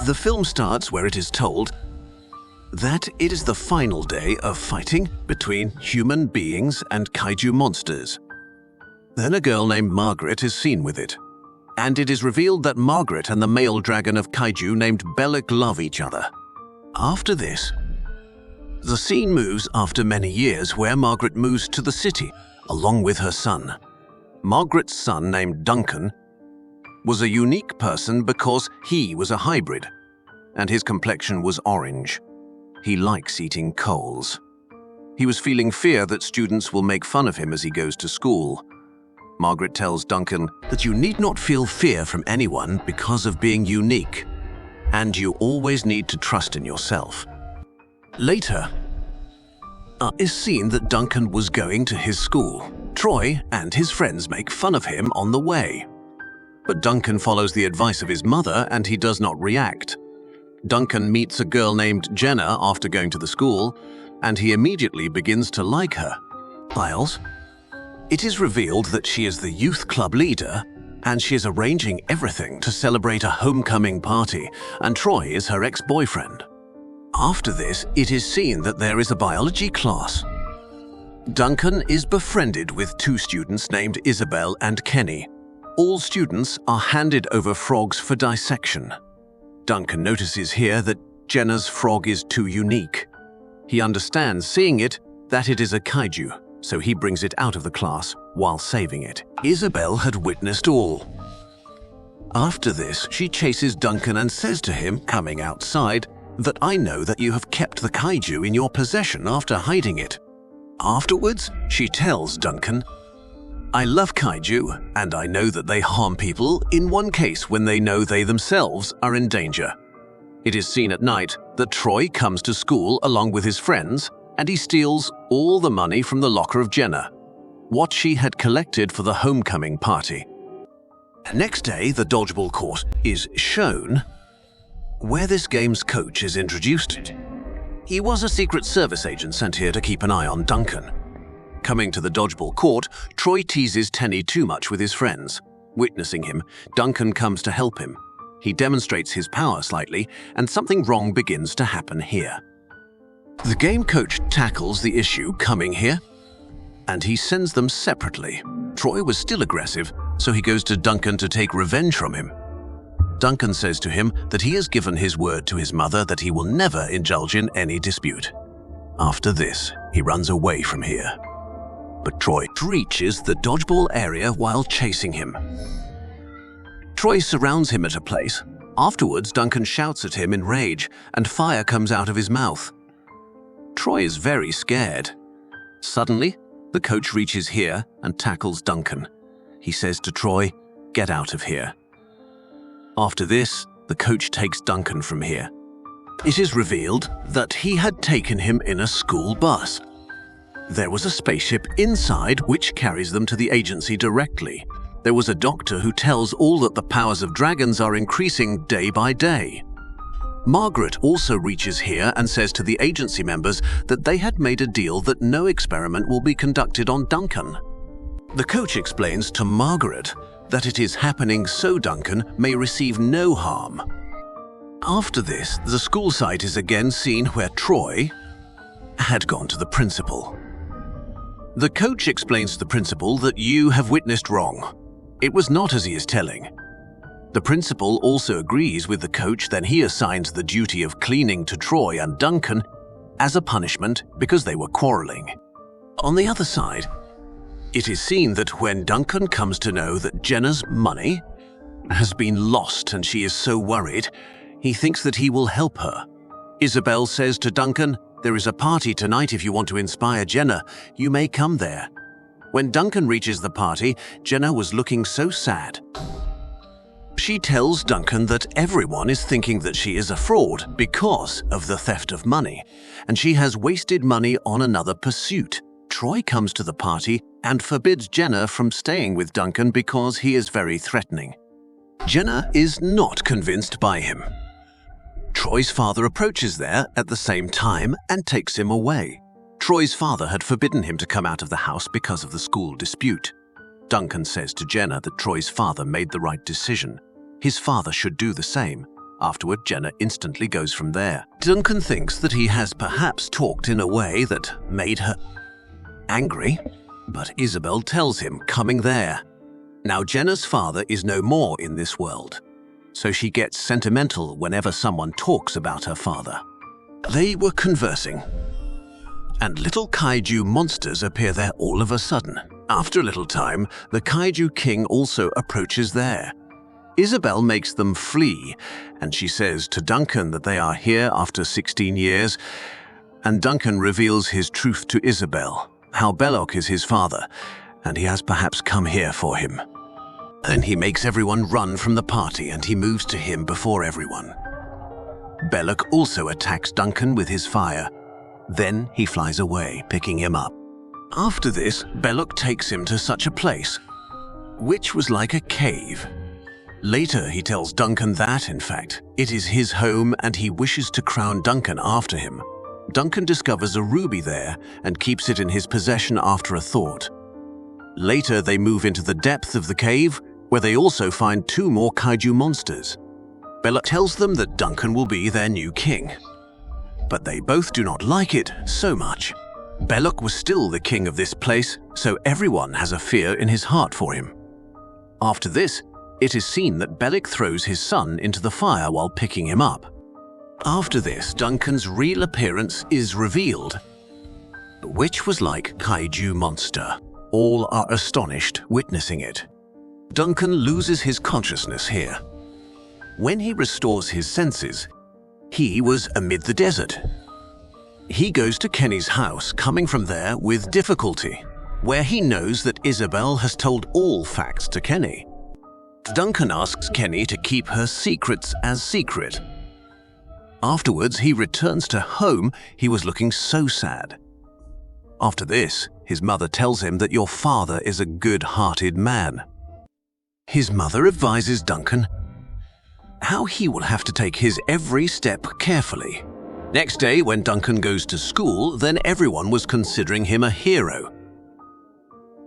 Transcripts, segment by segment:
The film starts where it is told that it is the final day of fighting between human beings and kaiju monsters. Then a girl named Margaret is seen with it, and it is revealed that Margaret and the male dragon of kaiju named Bellic love each other. After this, the scene moves after many years where Margaret moves to the city along with her son. Margaret's son, named Duncan, was a unique person because he was a hybrid, and his complexion was orange. He likes eating coals. He was feeling fear that students will make fun of him as he goes to school. Margaret tells Duncan that you need not feel fear from anyone because of being unique, and you always need to trust in yourself. Later, is seen that Duncan was going to his school. Troy and his friends make fun of him on the way. But Duncan follows the advice of his mother and he does not react. Duncan meets a girl named Jenna after going to the school, and he immediately begins to like her. Miles, it is revealed that she is the youth club leader, and she is arranging everything to celebrate a homecoming party, and Troy is her ex-boyfriend. After this, it is seen that there is a biology class. Duncan is befriended with two students named Isabel and Kenny. All students are handed over frogs for dissection. Duncan notices here that Jenna's frog is too unique. He understands, seeing it, that it is a kaiju, so he brings it out of the class while saving it. Isabel had witnessed all. After this, she chases Duncan and says to him, coming outside, that I know that you have kept the kaiju in your possession after hiding it. Afterwards, she tells Duncan, I love kaiju, and I know that they harm people in one case when they know they themselves are in danger. It is seen at night that Troy comes to school along with his friends, and he steals all the money from the locker of Jenna, what she had collected for the homecoming party. Next day, the dodgeball court is shown, where this game's coach is introduced. He was a Secret Service agent sent here to keep an eye on Duncan. Coming to the dodgeball court, Troy teases Tenny too much with his friends. Witnessing him, Duncan comes to help him. He demonstrates his power slightly, and something wrong begins to happen here. The game coach tackles the issue coming here, and he sends them separately. Troy was still aggressive, so he goes to Duncan to take revenge from him. Duncan says to him that he has given his word to his mother that he will never indulge in any dispute. After this, he runs away from here. But Troy reaches the dodgeball area while chasing him. Troy surrounds him at a place. Afterwards, Duncan shouts at him in rage, and fire comes out of his mouth. Troy is very scared. Suddenly, the coach reaches here and tackles Duncan. He says to Troy, "Get out of here." After this, the coach takes Duncan from here. It is revealed that he had taken him in a school bus. There was a spaceship inside which carries them to the agency directly. There was a doctor who tells all that the powers of dragons are increasing day by day. Margaret also reaches here and says to the agency members that they had made a deal that no experiment will be conducted on Duncan. The coach explains to Margaret that it is happening so Duncan may receive no harm. After this, the school site is again seen where Troy had gone to the principal. The coach explains to the principal that you have witnessed wrong. It was not as he is telling. The principal also agrees with the coach, then he assigns the duty of cleaning to Troy and Duncan as a punishment because they were quarreling. On the other side, it is seen that when Duncan comes to know that Jenna's money has been lost and she is so worried, he thinks that he will help her. Isabel says to Duncan, "There is a party tonight. If you want to inspire Jenna, you may come there." When Duncan reaches the party, Jenna was looking so sad. She tells Duncan that everyone is thinking that she is a fraud because of the theft of money, and she has wasted money on another pursuit. Troy comes to the party and forbids Jenna from staying with Duncan because he is very threatening. Jenna is not convinced by him. Troy's father approaches there at the same time and takes him away. Troy's father had forbidden him to come out of the house because of the school dispute. Duncan says to Jenna that Troy's father made the right decision. His father should do the same. Afterward, Jenna instantly goes from there. Duncan thinks that he has perhaps talked in a way that made her angry, but Isabel tells him coming there. Now Jenna's father is no more in this world, so she gets sentimental whenever someone talks about her father. They were conversing, and little kaiju monsters appear there all of a sudden. After a little time, the kaiju king also approaches there. Isabel makes them flee, and she says to Duncan that they are here after 16 years, and Duncan reveals his truth to Isabel, how Belloc is his father, and he has perhaps come here for him. Then he makes everyone run from the party, and he moves to him before everyone. Belloc also attacks Duncan with his fire. Then he flies away, picking him up. After this, Belloc takes him to such a place, which was like a cave. Later, he tells Duncan that, in fact, it is his home and he wishes to crown Duncan after him. Duncan discovers a ruby there and keeps it in his possession after a thought. Later, they move into the depth of the cave, where they also find 2 more kaiju monsters. Belloc tells them that Duncan will be their new king. But they both do not like it so much. Belloc was still the king of this place, so everyone has a fear in his heart for him. After this, it is seen that Belloc throws his son into the fire while picking him up. After this, Duncan's real appearance is revealed, which was like kaiju monster. All are astonished witnessing it. Duncan loses his consciousness here. When he restores his senses, he was amid the desert. He goes to Kenny's house, coming from there with difficulty, where he knows that Isabel has told all facts to Kenny. Duncan asks Kenny to keep her secrets as secret. Afterwards, he returns to home. He was looking so sad. After this, his mother tells him that your father is a good-hearted man. His mother advises Duncan how he will have to take his every step carefully. Next day, when Duncan goes to school, then everyone was considering him a hero,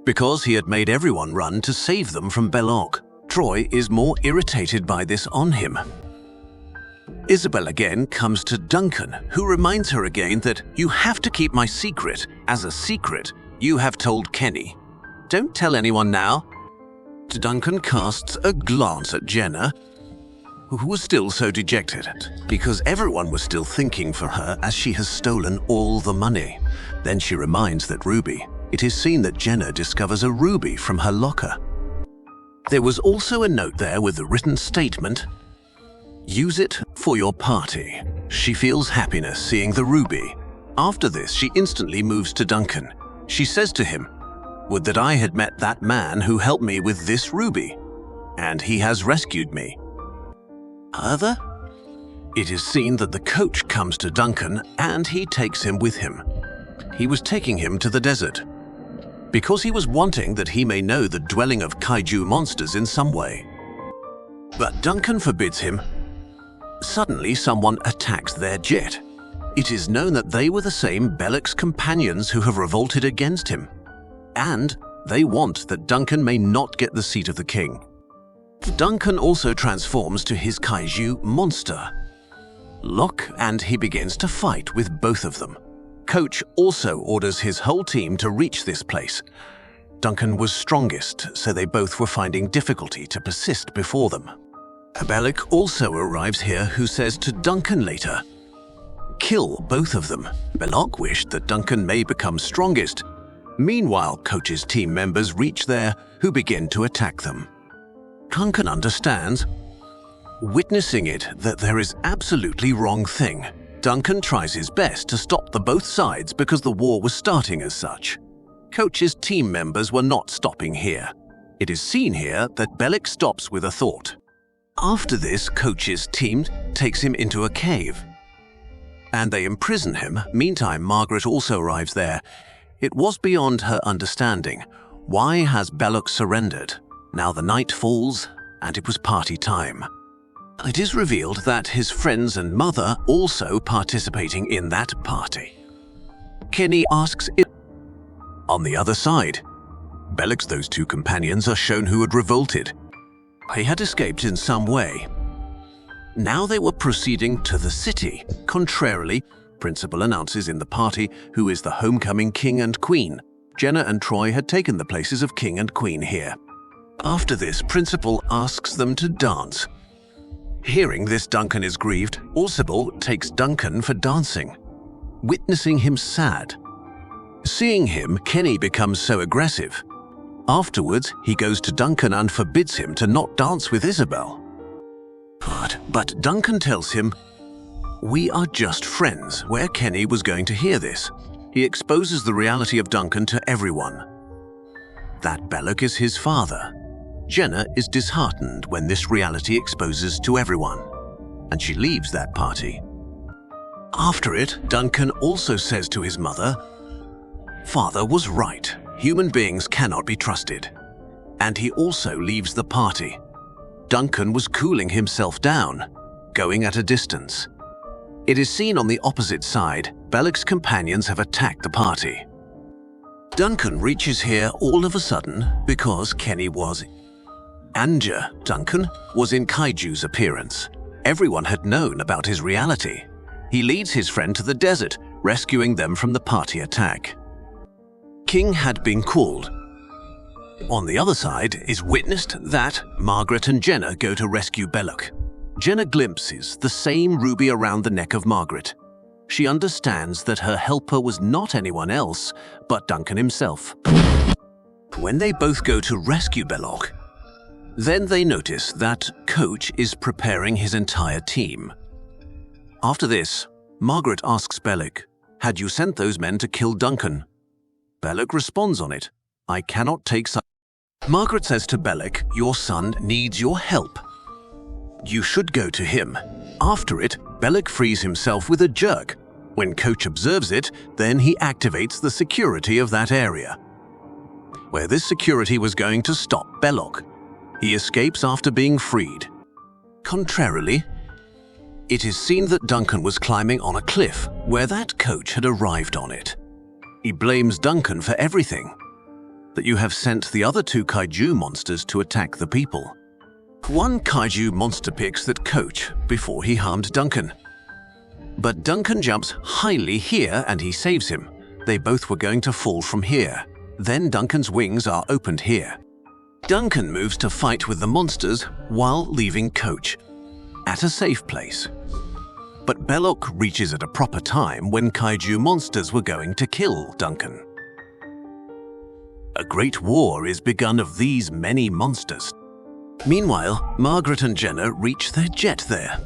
because he had made everyone run to save them from Belloc. Troy is more irritated by this on him. Isabel again comes to Duncan, who reminds her again that you have to keep my secret as a secret. You have told Kenny. Don't tell anyone now. Duncan casts a glance at Jenna, who was still so dejected, because everyone was still thinking for her as she has stolen all the money. Then she reminds that Ruby. It is seen that Jenna discovers a ruby from her locker. There was also a note there with the written statement, "Use it for your party." She feels happiness seeing the ruby. After this, she instantly moves to Duncan. She says to him, "Would that I had met that man who helped me with this ruby, and he has rescued me." Other? It is seen that the coach comes to Duncan and he takes him with him. He was taking him to the desert, because he was wanting that he may know the dwelling of kaiju monsters in some way. But Duncan forbids him. Suddenly, someone attacks their jet. It is known that they were the same Belloc's companions who have revolted against him, and they want that Duncan may not get the seat of the king. Duncan also transforms to his kaiju monster, Locke, and he begins to fight with both of them. Coach also orders his whole team to reach this place. Duncan was strongest, so they both were finding difficulty to persist before them. Belloc also arrives here, who says to Duncan later, "Kill both of them." Belloc wished that Duncan may become strongest. Meanwhile, Coach's team members reach there, who begin to attack them. Duncan understands, witnessing it, that there is absolutely wrong thing. Duncan tries his best to stop the both sides because the war was starting as such. Coach's team members were not stopping here. It is seen here that Belloc stops with a thought. After this, Coach's team takes him into a cave, and they imprison him. Meantime, Margaret also arrives there. It was beyond her understanding. Why has Belloc surrendered? Now the night falls, and it was party time. It is revealed that his friends and mother also participating in that party. Kenny asks it. On the other side, Belloc's those 2 companions are shown who had revolted. He had escaped in some way. Now they were proceeding to the city. Contrarily, Principal announces in the party who is the homecoming king and queen. Jenna and Troy had taken the places of king and queen here. After this, Principal asks them to dance. Hearing this, Duncan is grieved. Orsibel takes Duncan for dancing, witnessing him sad. Seeing him, Kenny becomes so aggressive. Afterwards, he goes to Duncan and forbids him to not dance with Isabel. But Duncan tells him, "We are just friends," where Kenny was going to hear this. He exposes the reality of Duncan to everyone. That Belloc is his father. Jenna is disheartened when this reality exposes to everyone, and she leaves that party. After it, Duncan also says to his mother, "Father was right. Human beings cannot be trusted." And he also leaves the party. Duncan was cooling himself down, going at a distance. It is seen on the opposite side, Belloc's companions have attacked the party. Duncan reaches here all of a sudden because Kenny was Anja. Duncan was in Kaiju's appearance. Everyone had known about his reality. He leads his friend to the desert, rescuing them from the party attack. King had been called. On the other side is witnessed that Margaret and Jenna go to rescue Belloc. Jenna glimpses the same ruby around the neck of Margaret. She understands that her helper was not anyone else but Duncan himself. When they both go to rescue Belloc, then they notice that Coach is preparing his entire team. After this, Margaret asks Belloc, "Had you sent those men to kill Duncan?" Belloc responds on it, "I cannot take such." Margaret says to Belloc, "Your son needs your help. You should go to him." After it, Belloc frees himself with a jerk. When Coach observes it, then he activates the security of that area, where this security was going to stop Belloc. He escapes after being freed. Contrarily, it is seen that Duncan was climbing on a cliff where that Coach had arrived on it. He blames Duncan for everything, that you have sent the other two Kaiju monsters to attack the people. One Kaiju monster picks that Coach before he harmed Duncan. But Duncan jumps highly here and he saves him. They both were going to fall from here. Then Duncan's wings are opened here. Duncan moves to fight with the monsters while leaving Coach at a safe place. But Belloc reaches at a proper time when Kaiju monsters were going to kill Duncan. A great war is begun of these many monsters. Meanwhile, Margaret and Jenna reach their jet there.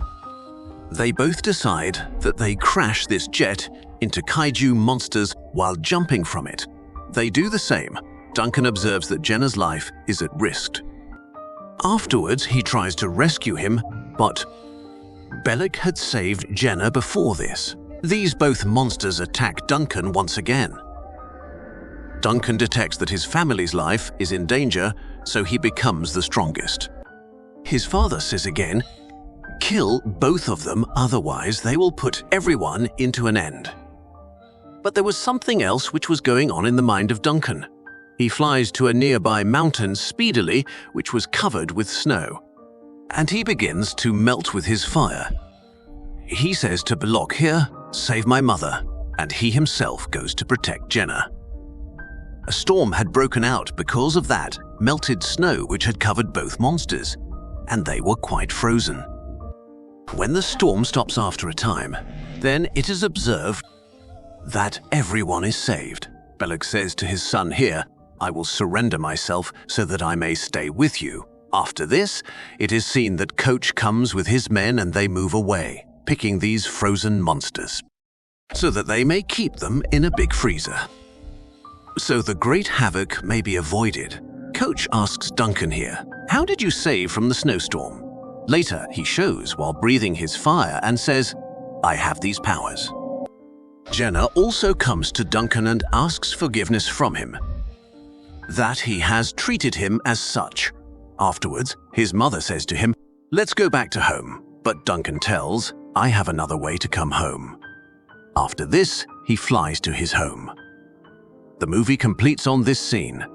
They both decide that they crash this jet into Kaiju monsters while jumping from it. They do the same. Duncan observes that Jenna's life is at risk. Afterwards, he tries to rescue him, but Belloc had saved Jenna before this. These both monsters attack Duncan once again. Duncan detects that his family's life is in danger, so he becomes the strongest. His father says again, "Kill both of them, otherwise they will put everyone into an end." But there was something else which was going on in the mind of Duncan. He flies to a nearby mountain speedily, which was covered with snow, and he begins to melt with his fire. He says to Belloc here, "Save my mother," and he himself goes to protect Jenna. A storm had broken out because of that melted snow which had covered both monsters, and they were quite frozen. When the storm stops after a time, then it is observed that everyone is saved. Belloc says to his son here, "I will surrender myself so that I may stay with you." After this, it is seen that Coach comes with his men and they move away, picking these frozen monsters, so that they may keep them in a big freezer. So the great havoc may be avoided. Coach asks Duncan here, "How did you save from the snowstorm?" Later, he shows while breathing his fire and says, "I have these powers." Jenna also comes to Duncan and asks forgiveness from him, that he has treated him as such. Afterwards, his mother says to him, "Let's go back to home." But Duncan tells, "I have another way to come home." After this, he flies to his home. The movie completes on this scene.